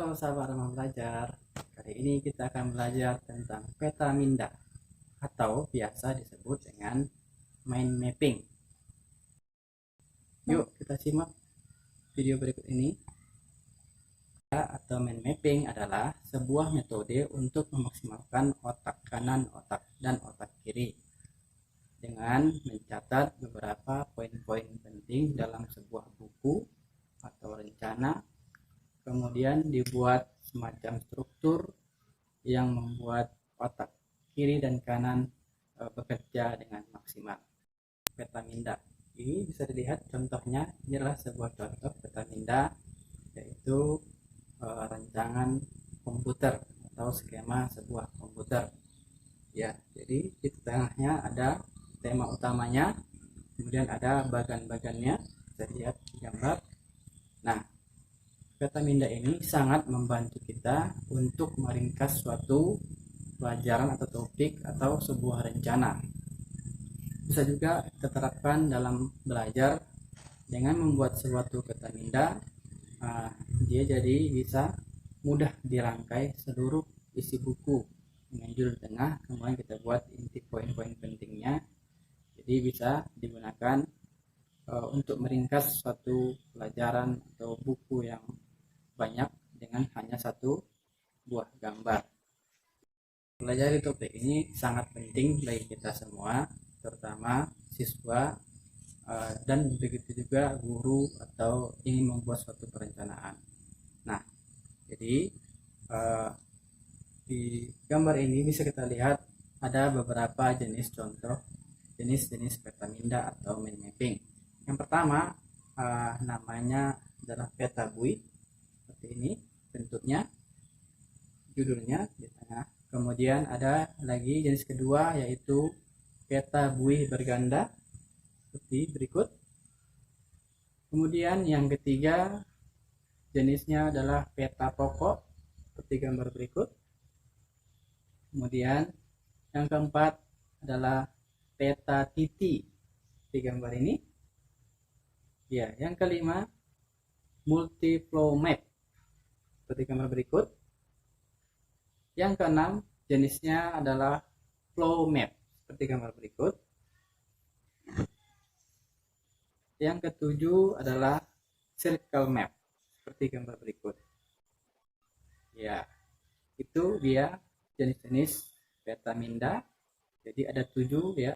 Halo sahabat Ramah Belajar. Kali ini kita akan belajar tentang peta minda atau biasa disebut dengan mind mapping. Yuk kita simak video berikut ini. Atau mind mapping adalah sebuah metode untuk memaksimalkan otak kanan, otak dan otak kiri dengan mencatat beberapa poin-poin penting dalam sebuah buku atau rencana. Kemudian dibuat semacam struktur yang membuat otak kiri dan kanan bekerja dengan maksimal. Peta minda ini bisa dilihat contohnya. Ini adalah sebuah contoh peta minda, yaitu rancangan komputer atau skema sebuah komputer. Ya, jadi di tengahnya ada tema utamanya, kemudian ada bagan-bagannya, bisa dilihat di gambar. Nah, peta minda ini sangat membantu kita untuk meringkas suatu pelajaran atau topik atau sebuah rencana. Bisa juga diterapkan dalam belajar dengan membuat suatu peta minda. Dia jadi bisa mudah dirangkai seluruh isi buku dengan judul tengah, kemudian kita buat inti poin-poin pentingnya. Jadi bisa digunakan untuk meringkas suatu pelajaran atau buku yang banyak dengan hanya satu buah gambar. Pelajari topik ini sangat penting bagi kita semua, terutama siswa dan begitu juga guru atau ingin membuat suatu perencanaan. Nah, jadi di gambar ini bisa kita lihat ada beberapa jenis contoh jenis-jenis peta minda atau mind mapping. Yang pertama namanya adalah peta buih. Seperti ini bentuknya, judulnya di tengah. Kemudian ada lagi jenis kedua, yaitu peta buih berganda seperti berikut. Kemudian yang ketiga jenisnya adalah peta pokok seperti gambar berikut. Kemudian yang keempat adalah peta titik di gambar ini. Ya, yang kelima multi flow map seperti gambar berikut. Yang keenam jenisnya adalah flow map seperti gambar berikut. Yang ketujuh adalah circle map seperti gambar berikut. Ya, itu dia jenis-jenis peta minda. Jadi ada 7 ya.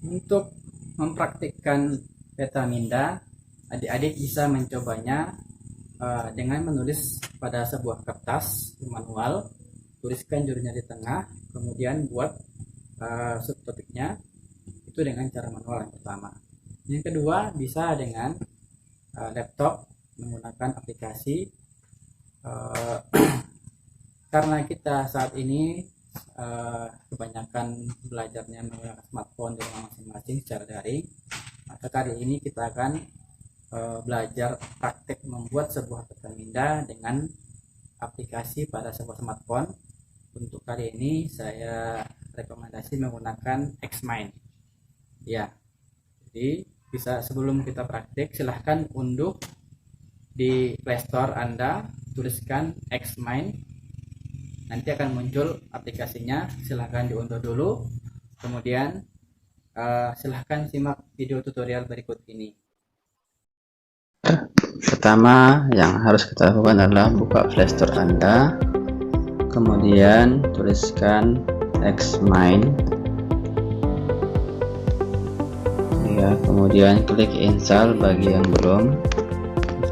Untuk mempraktikkan peta minda, adik-adik bisa mencobanya dengan menulis pada sebuah kertas manual, tuliskan judulnya di tengah, kemudian buat subtopiknya itu dengan cara manual yang pertama. Yang kedua bisa dengan laptop menggunakan aplikasi. Karena kita saat ini kebanyakan belajarnya menggunakan smartphone di rumah masing-masing secara daring, maka kali ini kita akan belajar praktek membuat sebuah peta minda dengan aplikasi pada sebuah smartphone. Untuk kali ini saya rekomendasi menggunakan Xmind. Ya, jadi bisa sebelum kita praktek silahkan unduh di Playstore Anda, tuliskan Xmind. Nanti akan muncul aplikasinya, silahkan diunduh dulu. Kemudian silahkan simak video tutorial berikut ini. Pertama yang harus kita lakukan adalah buka Playstore Anda, kemudian tuliskan Xmind ya, kemudian klik install bagi yang belum.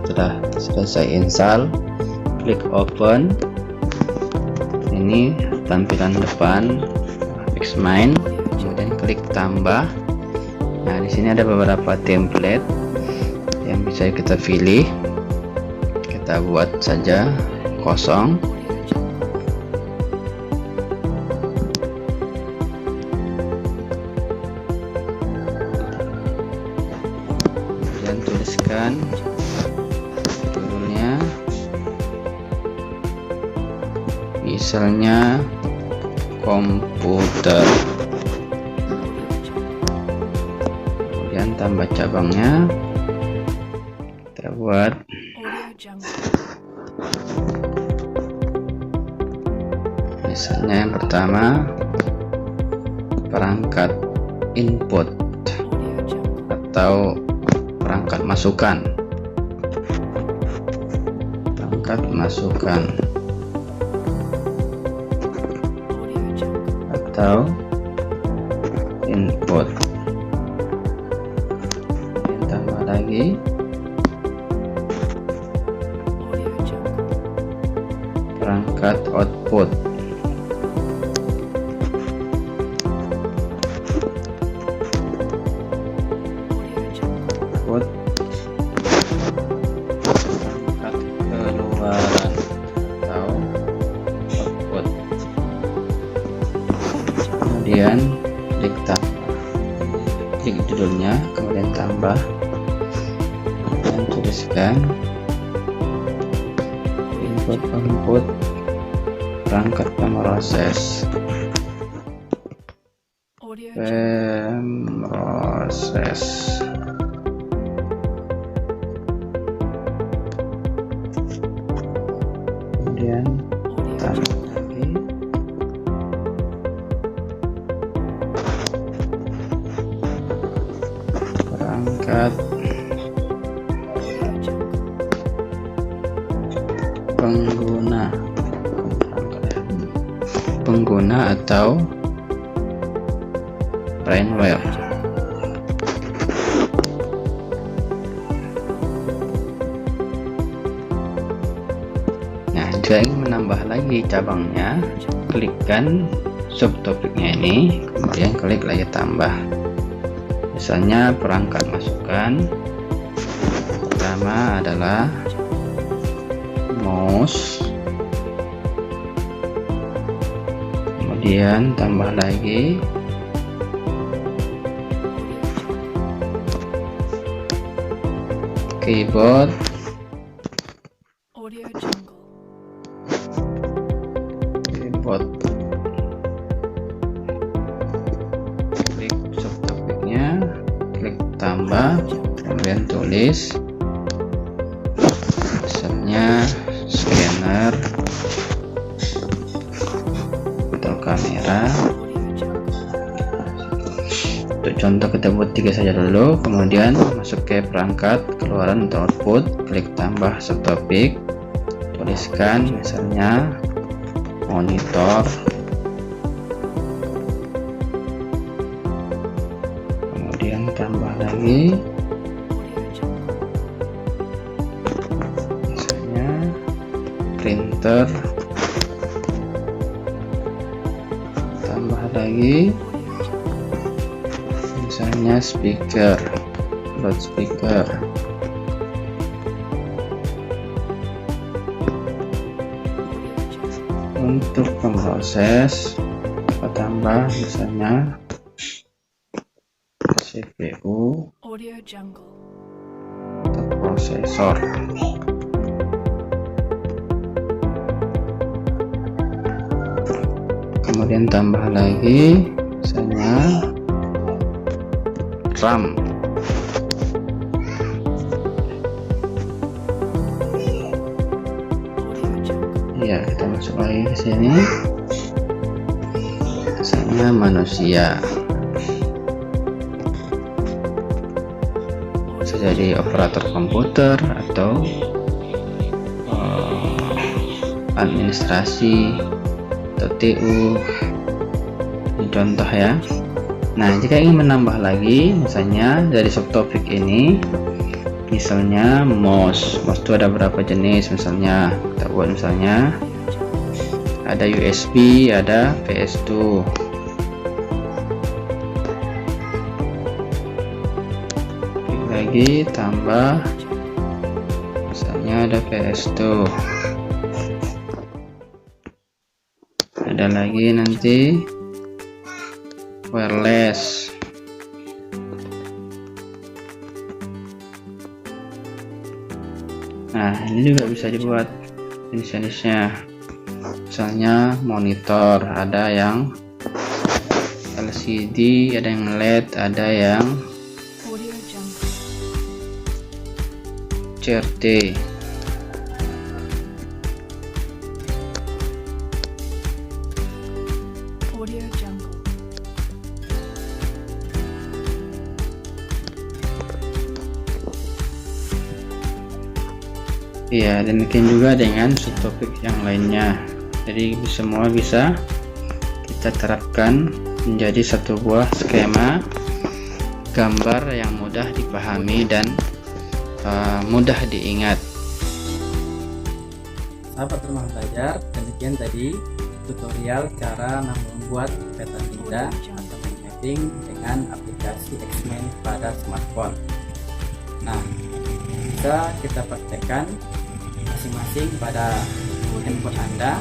Setelah selesai install, klik open. Ini tampilan depan Xmind, kemudian klik tambah. Nah, di sini ada beberapa template yang bisa kita pilih. Kita buat saja kosong. Kemudian tuliskan judulnya, misalnya komputer. Kemudian tambah cabangnya, kita buat Misalnya yang pertama, perangkat input atau perangkat masukan. Perangkat masukan atau input. Tambah lagi perangkat output. Perangkat keluaran atau output. Kemudian klik judulnya, kemudian tambah dan tuliskan input perangkat pemroses. Kemudian tambah lagi perangkat pengguna atau firmware. Nah, jika ingin menambah lagi cabangnya, klikkan subtopiknya ini, kemudian klik layar tambah. Misalnya perangkat masukan pertama adalah mouse, kemudian tambah lagi keyboard, klik subtopiknya, klik tambah, kemudian tulis misalnya scanner atau kamera. Untuk contoh kita buat 3 saja dulu, kemudian masuk ke perangkat keluaran atau output, klik tambah subtopik, tuliskan misalnya monitor, kemudian tambah lagi misalnya printer, tambah lagi misalnya speaker, loudspeaker. Untuk pemroses kita tambah misalnya CPU atau prosesor. Kemudian tambah lagi misalnya RAM. Ya, kita masuk lagi ke sini. Misalnya manusia. Bisa jadi operator komputer atau administrasi atau TU. Ini contoh ya. Nah, jika ingin menambah lagi, misalnya dari subtopik ini, misalnya mouse itu ada berapa jenis, misalnya kita buat misalnya ada USB, ada PS2. Klik lagi tambah misalnya ada PS2, ada lagi nanti wireless. Nah, ini juga bisa dibuat jenis-jenisnya. Misalnya monitor, ada yang LCD, ada yang LED, ada yang CRT. Ya, demikian juga dengan subtopik yang lainnya. Jadi semua bisa kita terapkan menjadi satu buah skema gambar yang mudah dipahami dan mudah diingat. Sahabat rumah belajar, demikian tadi tutorial cara membuat peta tinta atau mapping dengan aplikasi Xmind pada smartphone. Nah, bisa kita praktekkan masing-masing pada handphone Anda.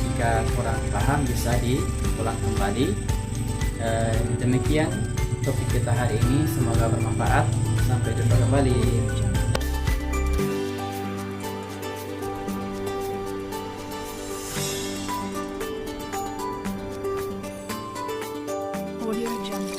Jika kurang paham bisa diulang kembali. Demikian topik kita hari ini, semoga bermanfaat. Sampai jumpa kembali. Audio Jungle.